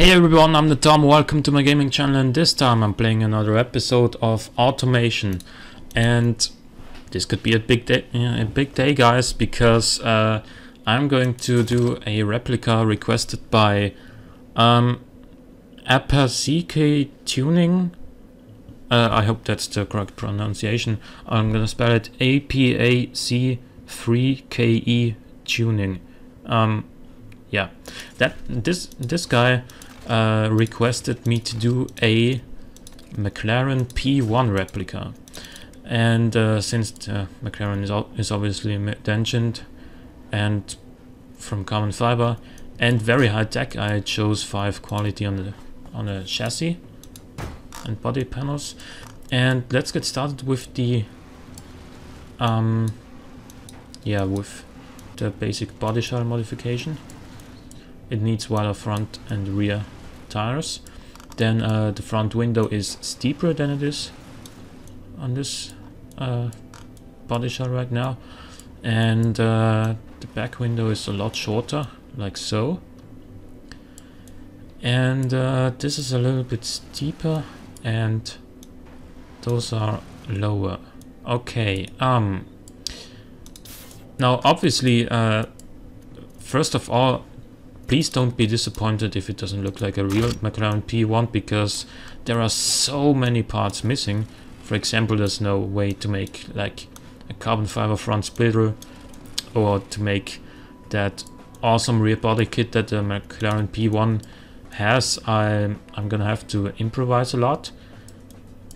Hey everyone, I'm the Tom, welcome to my gaming channel, and this time I'm playing another episode of Automation. And this could be a big day, guys, because I'm going to do a replica requested by Apacike Tuning. I hope that's the correct pronunciation. I'm gonna spell it APAC3KE Tuning. Yeah, this guy requested me to do a McLaren P1 replica, and since McLaren is obviously mentioned and from carbon fiber and very high tech, I chose 5 quality on the chassis and body panels. And let's get started with the with the basic body shell modification. It needs wider front and rear tires. Then the front window is steeper than it is on this body shell right now, and the back window is a lot shorter, like so. And this is a little bit steeper, and those are lower. Okay. Now, obviously, first of all, please don't be disappointed if it doesn't look like a real McLaren P1, because there are so many parts missing. For example, there's no way to make like a carbon fiber front splitter, or to make that awesome rear body kit that the McLaren P1 has. I'm gonna have to improvise a lot,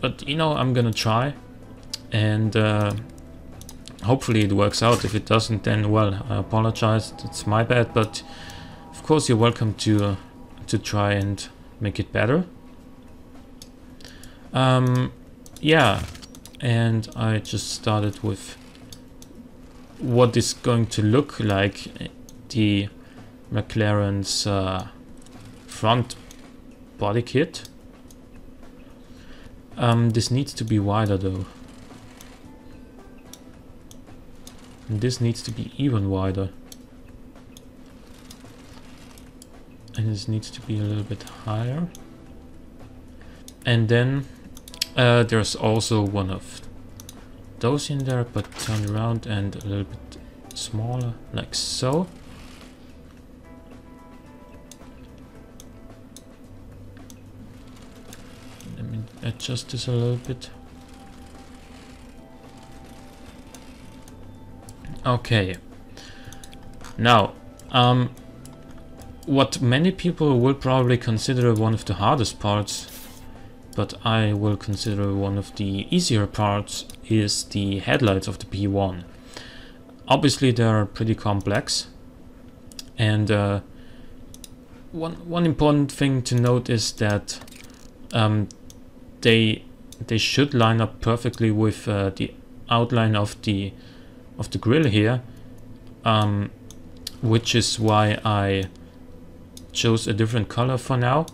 but you know, I'm gonna try, and hopefully it works out. If it doesn't, then well, I apologize, it's my bad, but of course you're welcome to try and make it better. Yeah, and I just started with what is going to look like the McLaren's front body kit. This needs to be wider though, and this needs to be even wider. And this needs to be a little bit higher. And then there's also one of those in there, but turned around and a little bit smaller, like so. Let me adjust this a little bit. Okay. Now, what many people will probably consider one of the hardest parts, but I will consider one of the easier parts, is the headlights of the P1. Obviously they are pretty complex, and one important thing to note is that they should line up perfectly with the outline of the grille here, which is why I chose a different color for now,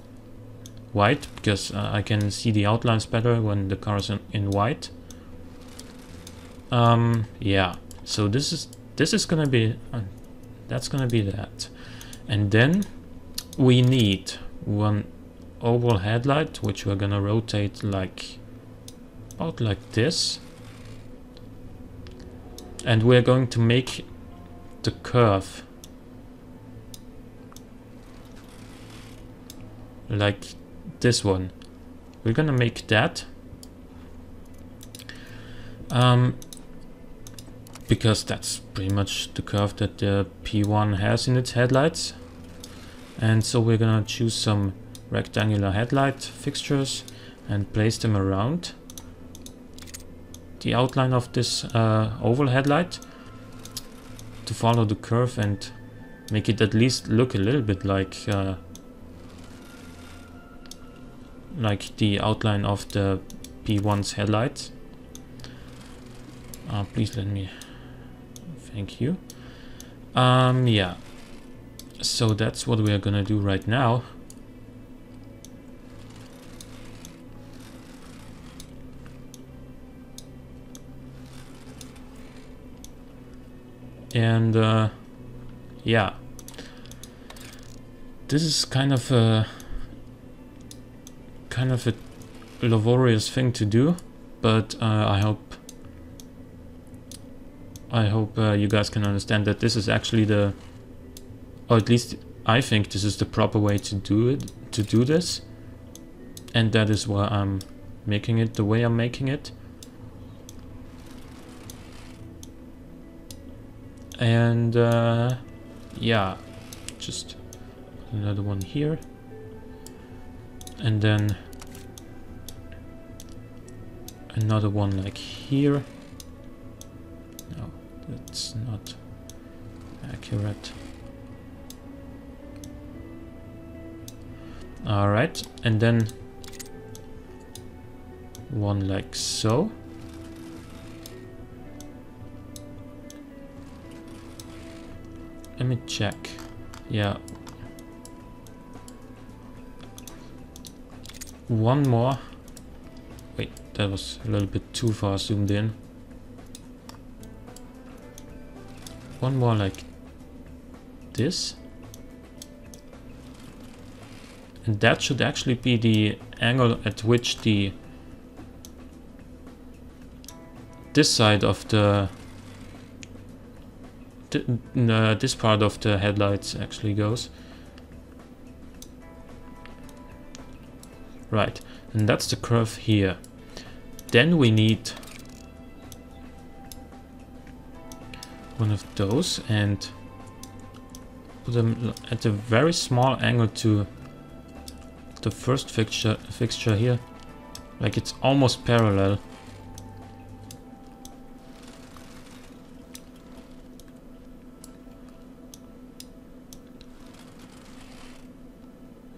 white, because I can see the outlines better when the car is in white. Yeah, so this is gonna be that's gonna be that. And then we need one oval headlight, which we're gonna rotate about like this, and we're going to make the curve like this one. We're gonna make that because that's pretty much the curve that the P1 has in its headlights. And so we're gonna choose some rectangular headlight fixtures and place them around the outline of this oval headlight to follow the curve and make it at least look a little bit like the outline of the P1's headlights. Please let me, thank you. Yeah, so that's what we are gonna do right now. And yeah, this is kind of a kind of a laborious thing to do, but I hope you guys can understand that this is actually the, or at least I think this is the proper way to do this, and that is why I'm making it the way I'm making it. And yeah, just another one here, and then another one like here. No, that's not accurate. Alright, and then one like so. Let me check. Yeah. One more. Wait, that was a little bit too far zoomed in. One more like this. And that should actually be the angle at which this side of this part of the headlights actually goes. Right, and that's the curve here. Then we need one of those and put them at a very small angle to the first fixture here, like it's almost parallel.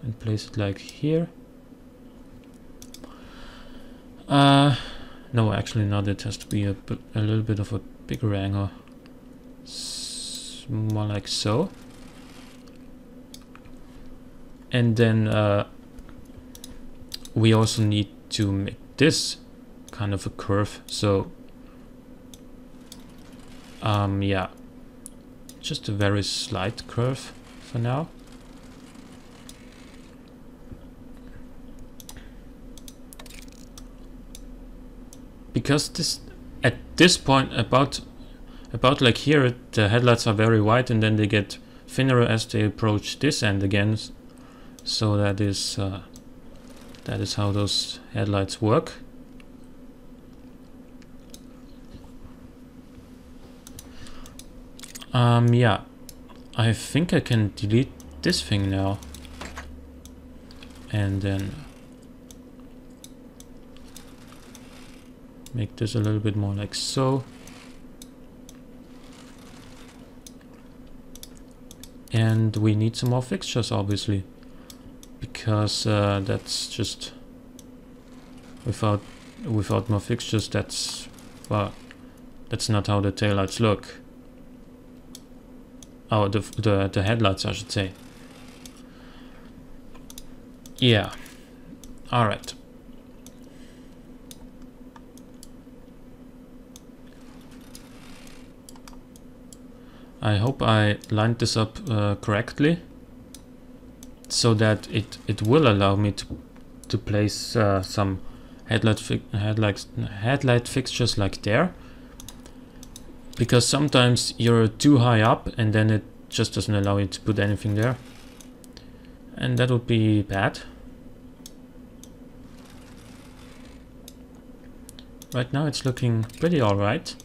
And place it like here. No, actually not. It has to be a little bit of a bigger angle. More like so. And then we also need to make this kind of a curve. So yeah, just a very slight curve for now. Because this, at this point, about like here, the headlights are very wide and then they get thinner as they approach this end again. So that is how those headlights work. Yeah, I think I can delete this thing now, and then make this a little bit more like so. And we need some more fixtures, obviously, because that's just without more fixtures, that's, well, that's not how the taillights look. Oh, the headlights, I should say. Yeah. All right. I hope I lined this up correctly, so that it will allow me to place some headlight fixtures like there, because sometimes you're too high up and then it just doesn't allow you to put anything there, and that would be bad. Right now it's looking pretty alright.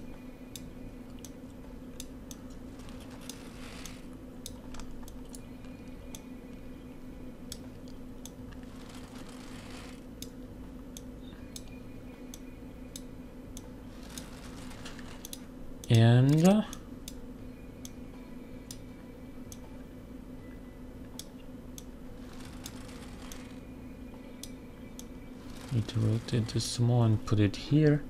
And need to rotate this some more and put it here,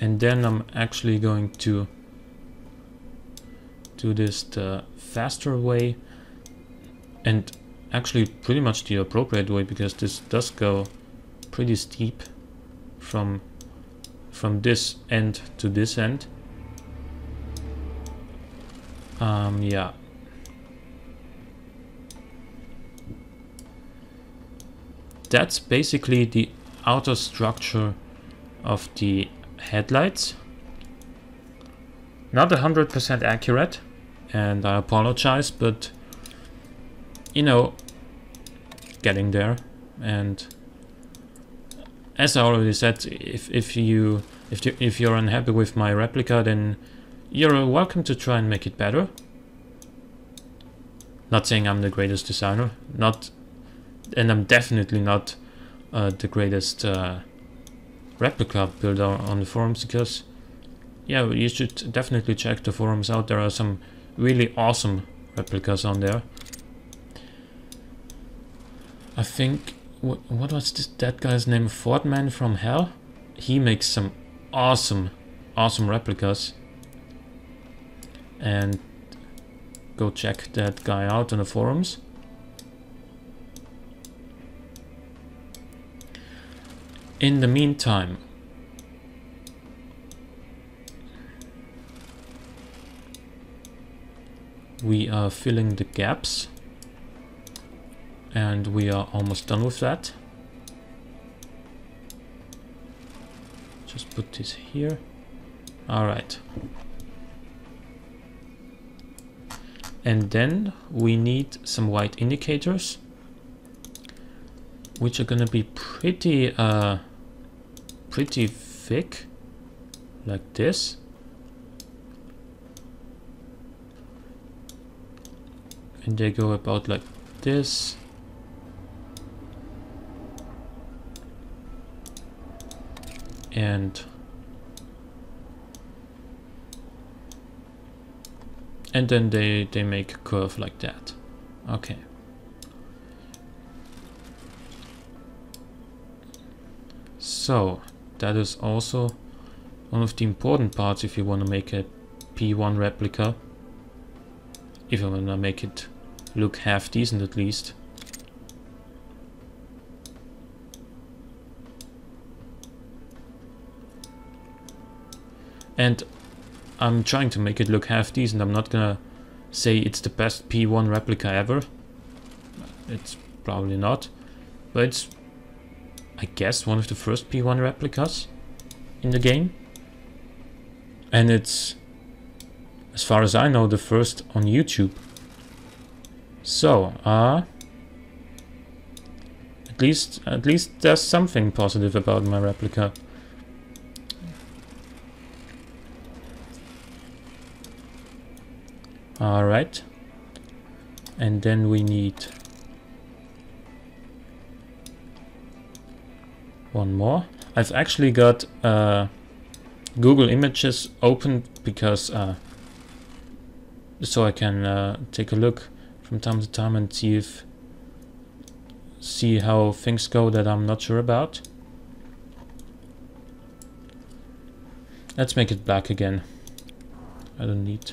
and then I'm actually going to do this the faster way, and actually pretty much the appropriate way, because this does go pretty steep from this end to this end. Yeah. that's basically the outer structure of the headlights. Not 100% accurate, and I apologize, but you know, getting there. And as I already said, if you're unhappy with my replica, then you're welcome to try and make it better. Not saying I'm the greatest designer, and I'm definitely not the greatest replica builder on the forums, because yeah, you should definitely check the forums out. There are some really awesome replicas on there. I think, what was that guy's name? Fordman from Hell? He makes some awesome replicas. And go check that guy out on the forums. In the meantime, we are filling the gaps, and we are almost done with that. Just put this here. All right. And then we need some white indicators, which are gonna be pretty thick, like this. And they go about like this. And then they make a curve like that. Okay. So that is also one of the important parts if you want to make a P1 replica. If you want to make it look half decent at least. And I'm trying to make it look half decent. I'm not gonna say it's the best P1 replica ever. It's probably not. But it's, I guess, one of the first P1 replicas in the game. And it's, as far as I know, the first on YouTube. So, at least there's something positive about my replica. Alright, and then we need one more. I've actually got Google Images open because so I can take a look from time to time and see how things go that I'm not sure about. Let's make it black again. I don't need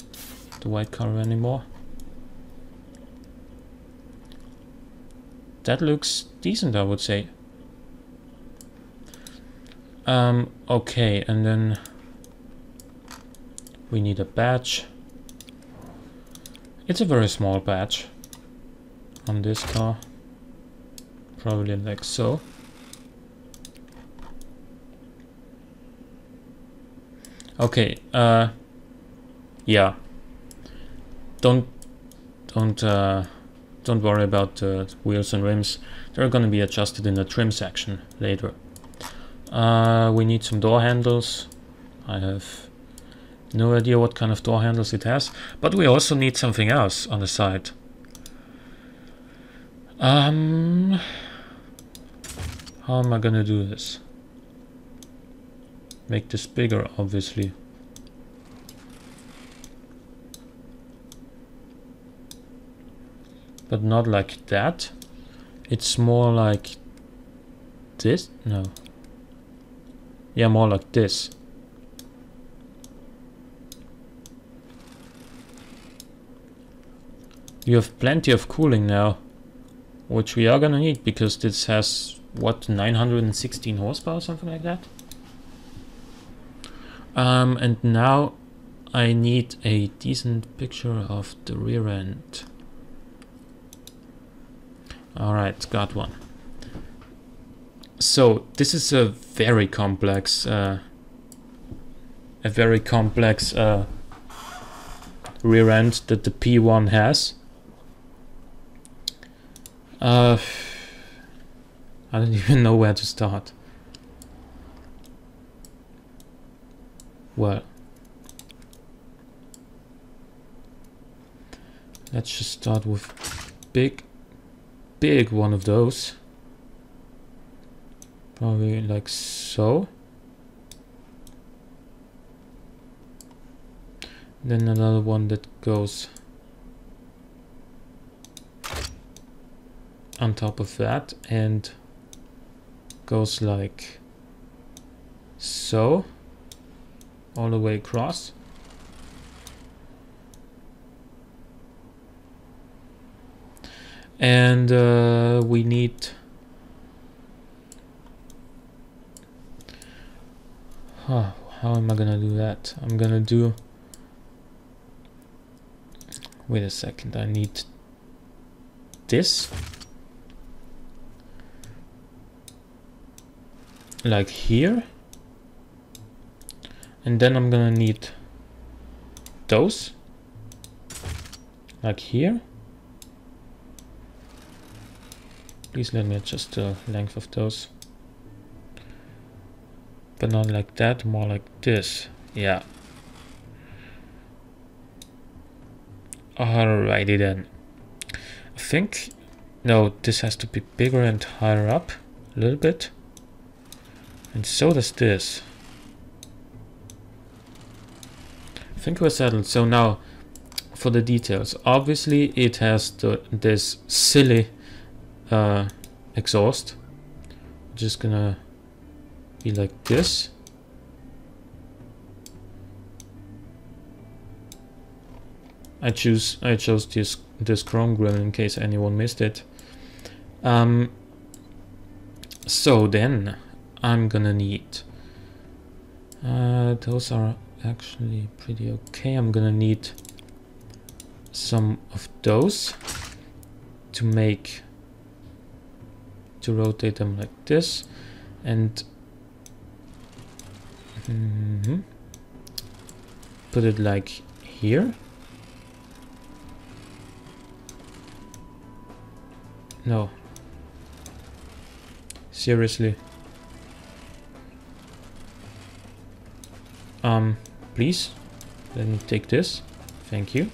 the white color anymore. That looks decent, I would say. Okay, and then we need a badge. It's a very small badge on this car, probably like so. Okay, yeah. Don't worry about the wheels and rims. They're gonna be adjusted in the trim section later. We need some door handles. I have no idea what kind of door handles it has, but we also need something else on the side. How am I gonna do this? Make this bigger, obviously. But not like that. It's more like this? No. Yeah, more like this. You have plenty of cooling now, which we are gonna need because this has, what, 916 horsepower, something like that? And now I need a decent picture of the rear end. Alright, got one. So this is a very complex rear end that the P1 has. I don't even know where to start. Well, let's just start with big one of those. Probably like so. Then another one that goes on top of that and goes like so all the way across. And we need how am I gonna do that? I'm gonna do, wait a second, I need this like here, and then I'm gonna need those like here. Please let me adjust the length of those, but not like that, more like this. Yeah. Alrighty then. I think, no, this has to be bigger and higher up a little bit. And so does this. I think we're settled. So now for the details. Obviously it has this silly exhaust. Just gonna be like this. I chose this chrome grill in case anyone missed it. So then I'm gonna need those are actually pretty okay. I'm gonna need some of those to rotate them like this, and put it like here. No, seriously. Please let me take this. Thank you.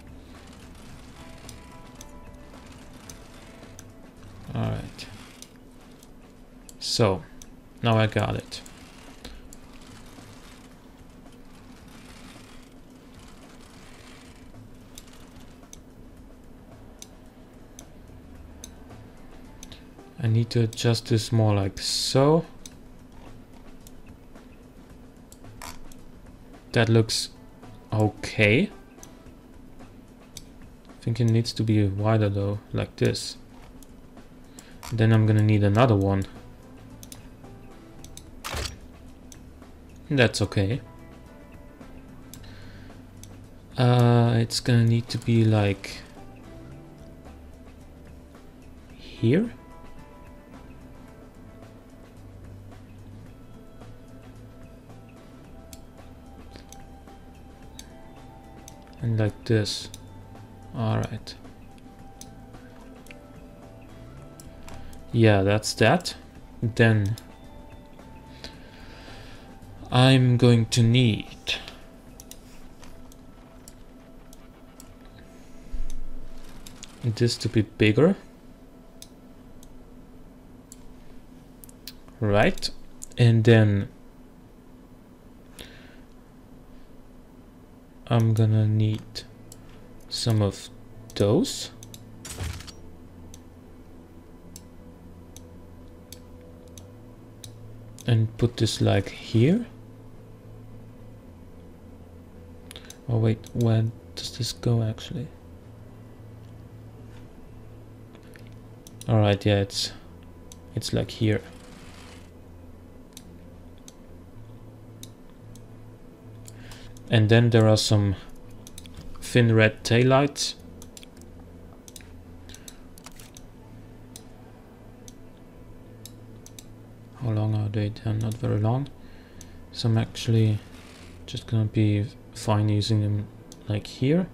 All right. So now I got it. I need to adjust this more like so. That looks okay. I think it needs to be wider though, like this. Then I'm gonna need another one. That's okay. It's gonna need to be like here. And like this. All right. Yeah, that's that. Then I'm going to need this to be bigger. Right. And then I'm gonna need some of those. And put this like here. Oh wait, where does this go actually? Alright, yeah, it's like here. And then there are some thin red taillights. How long are they? They're not very long. So I'm actually just gonna be fine using them like here.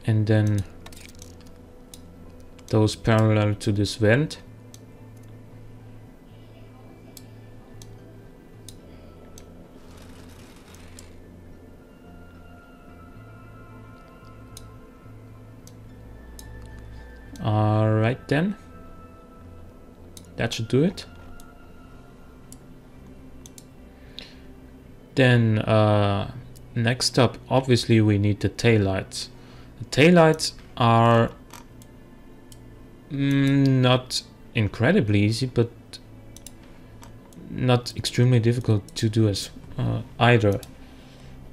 And then those parallel to this vent. Alright then. That should do it. Then next up, obviously we need the taillights. The taillights are not incredibly easy, but not extremely difficult to do as either.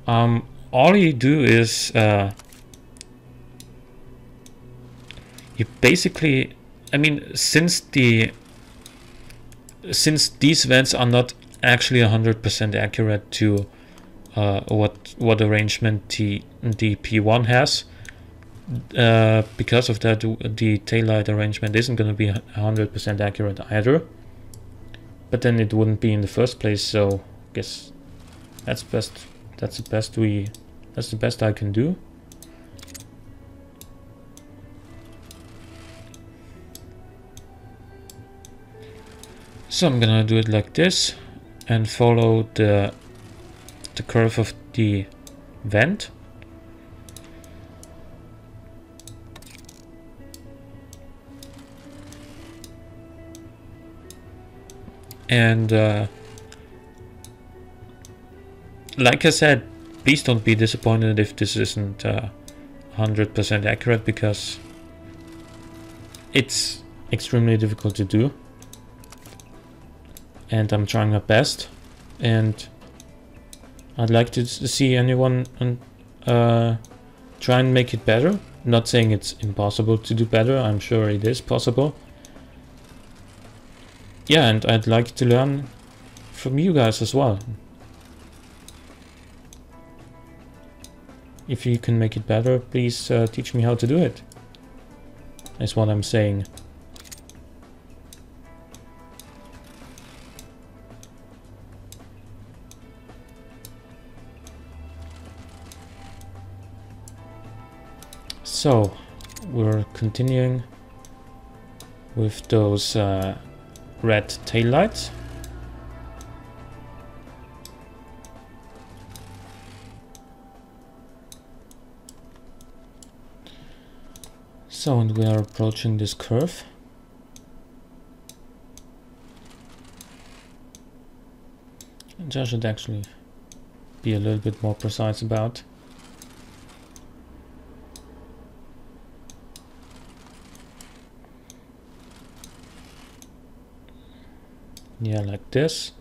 All you do is you basically, I mean, since these vents are not actually 100% accurate to what arrangement the P1 has, because of that the taillight arrangement isn't going to be 100% accurate either. But then it wouldn't be in the first place, so I guess that's best. That's the best I can do. So I'm gonna do it like this and follow the curve of the vent. And like I said, please don't be disappointed if this isn't 100% accurate, because it's extremely difficult to do. And I'm trying my best, and I'd like to see anyone try and make it better. Not saying it's impossible to do better, I'm sure it is possible. Yeah, and I'd like to learn from you guys as well. If you can make it better, please teach me how to do it. That's what I'm saying. So we're continuing with those red taillights. So, and we are approaching this curve. Which I should actually be a little bit more precise about. Yeah, like this.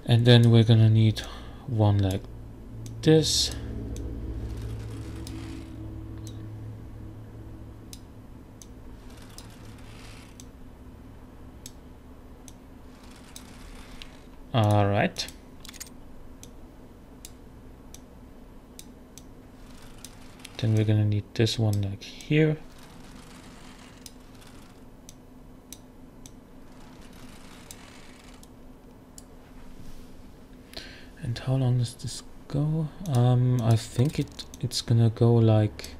And then we're gonna need one like this. All right. Then we're gonna need this one like here. And how long does this go? I think it's gonna go like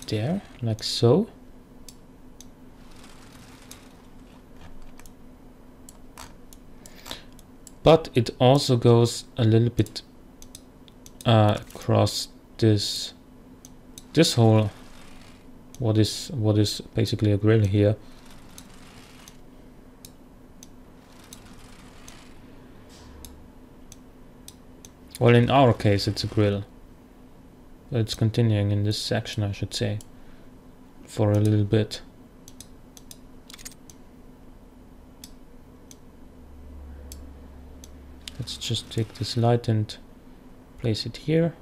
there, like so. But it also goes a little bit across this whole what is basically a grill here. Well, in our case it's a grill, but it's continuing in this section, I should say, for a little bit. Let's just take this light and place it here.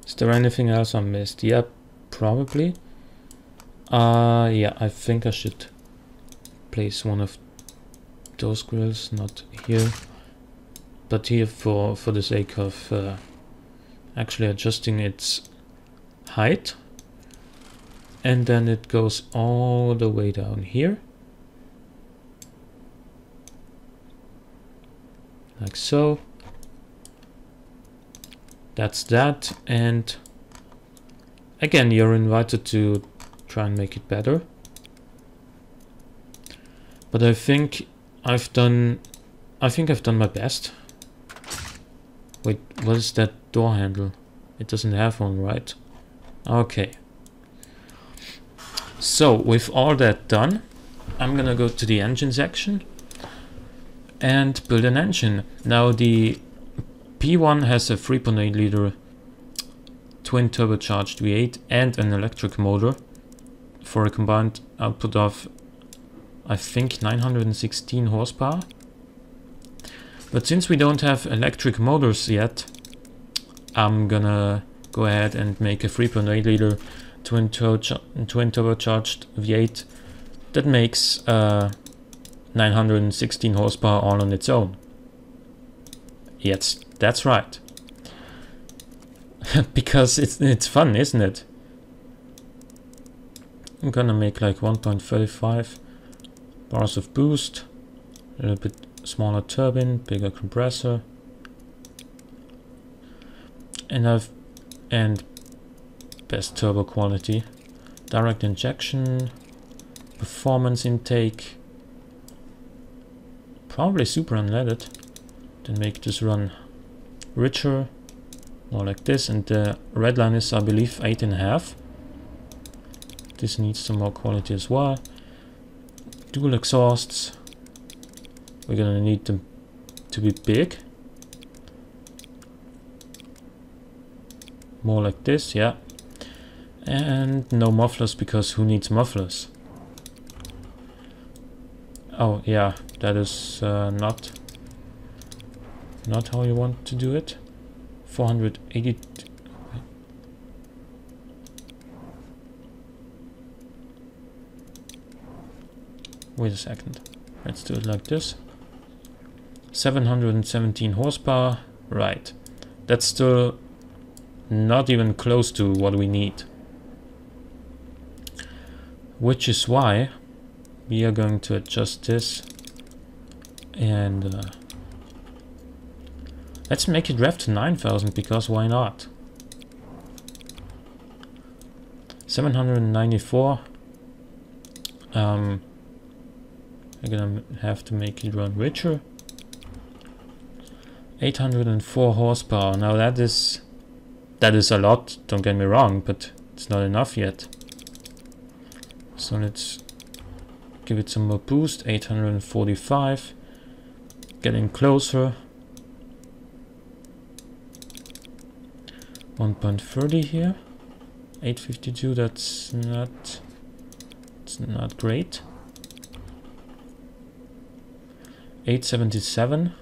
Is there anything else I missed? Yeah, probably. Yeah, I think I should place one of those grills, not here, but here for the sake of actually adjusting its height, and then it goes all the way down here, like so. That's that, and again, you're invited to try and make it better. But I think I've done my best. Wait, what is that door handle? It doesn't have one, right? Okay. So with all that done, I'm gonna go to the engine section and build an engine. Now the P1 has a 3.8 liter twin turbocharged V8 and an electric motor for a combined output of, I think, 916 horsepower. But since we don't have electric motors yet, I'm gonna go ahead and make a 3.8 liter twin turbocharged V8 that makes 916 horsepower all on its own. Yes, that's right. Because it's fun, isn't it? I'm gonna make like 1.35 bars of boost, a little bit smaller turbine, bigger compressor, and best turbo quality, direct injection, performance intake, probably super unleaded, then make this run richer, more like this, and the red line is, I believe, 8.5. This needs some more quality as well. Dual exhausts, we're gonna need them to be big, more like this, yeah. And no mufflers, because who needs mufflers? Oh yeah, that is not how you want to do it. 480. Wait a second. Let's do it like this. 717 horsepower. Right. That's still not even close to what we need. Which is why we are going to adjust this and let's make it rev to 9,000, because why not? 794. We're gonna have to make it run richer. 804 horsepower. Now that is a lot, don't get me wrong, but it's not enough yet. So let's give it some more boost. 845. Getting closer. 1.30 here. 852, it's not great. 877.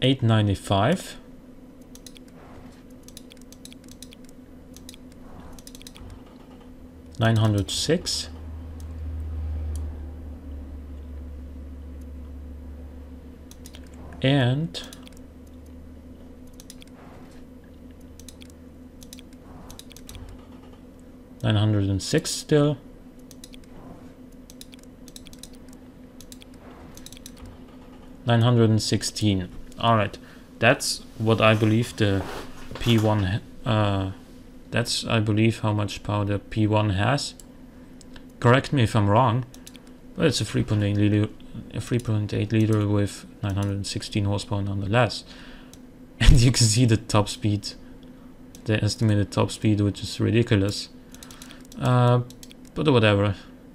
$895. $906. And $906 still. $916. All right, that's what I believe the P1. That's, I believe, how much power the P1 has. Correct me if I'm wrong, but it's a 3.8 liter. A 3.8 liter with 916 horsepower nonetheless. And you can see the top speed, the estimated top speed, which is ridiculous. But whatever.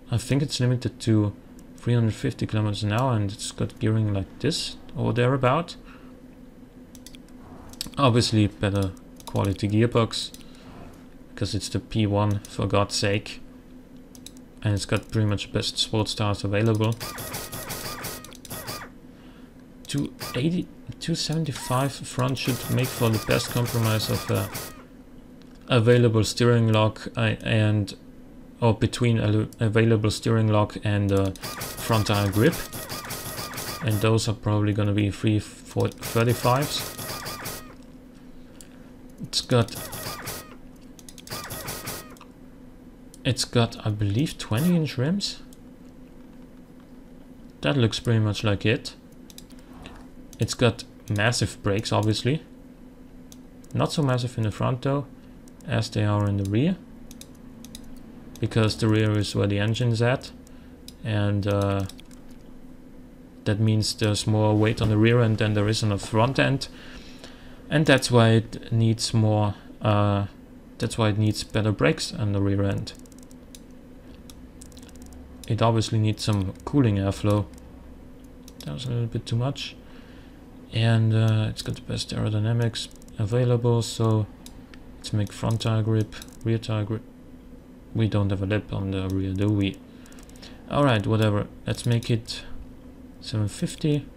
I think it's limited to 350 kilometers an hour, and it's got gearing like this or thereabout. Obviously better quality gearbox, because it's the P1, for God's sake. And it's got pretty much best sports stars available. 275 front should make for the best compromise of available steering lock and or between available steering lock and front tire grip, and those are probably going to be 335s. It's got I believe 20-inch rims. That looks pretty much like it. It's got massive brakes, obviously. Not so massive in the front though, as they are in the rear, because the rear is where the engine's at, and that means there's more weight on the rear end than there is on the front end, and that's why it needs more. That's why it needs better brakes on the rear end. It obviously needs some cooling airflow. That was a little bit too much, and it's got the best aerodynamics available. So let's make front tire grip, rear tire grip. We don't have a lip on the rear, do we? Alright, whatever. Let's make it 750.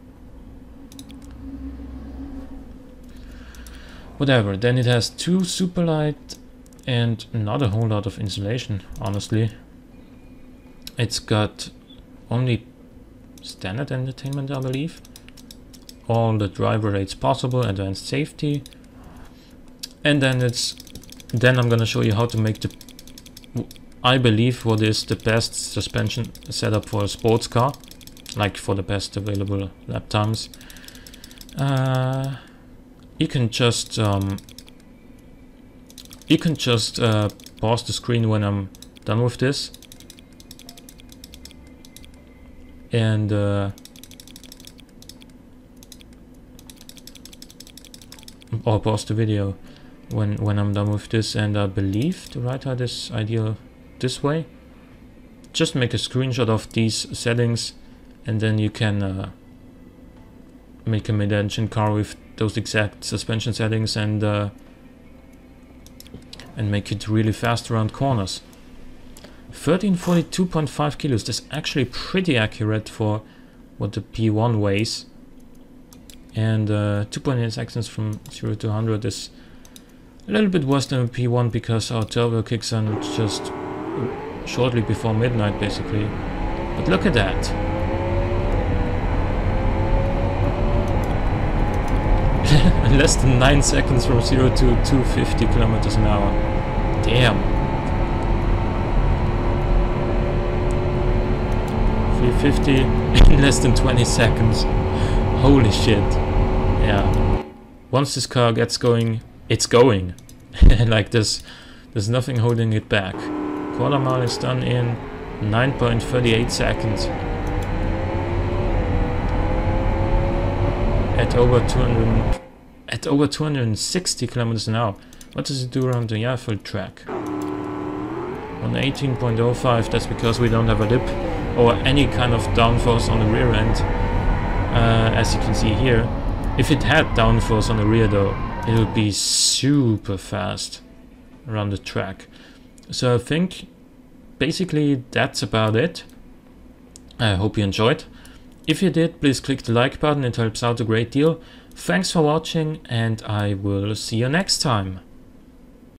Whatever. Then it has 2 super light and not a whole lot of insulation, honestly. It's got only standard entertainment, I believe. All the driver aids possible, advanced safety. And then I'm gonna show you how to make the, I believe, what is the best suspension setup for a sports car, like for the best available lap times. You can just pause the screen when I'm done with this, and or pause the video when I'm done with this, and I believe the right side is ideal this way. Just make a screenshot of these settings, and then you can make a mid-engine car with those exact suspension settings, and make it really fast around corners. 1342.5 kilos, that's actually pretty accurate for what the P1 weighs, and 2.8 seconds from 0 to 100 is a little bit worse than a P1 because our turbo kicks on just shortly before midnight basically. But look at that. Less than 9 seconds from 0 to 250 kilometers an hour. Damn. 350 in less than 20 seconds. Holy shit. Yeah. Once this car gets going, it's going. Like there's nothing holding it back. Quarter mile is done in 9.38 seconds. At over 260 kilometers an hour. What does it do around the airfield track? On 18.05, that's because we don't have a lip or any kind of downforce on the rear end. As you can see here, if it had downforce on the rear though, it would be super fast around the track. So I think basically that's about it. I hope you enjoyed. If you did, please click the like button, it helps out a great deal. Thanks for watching, and I will see you next time.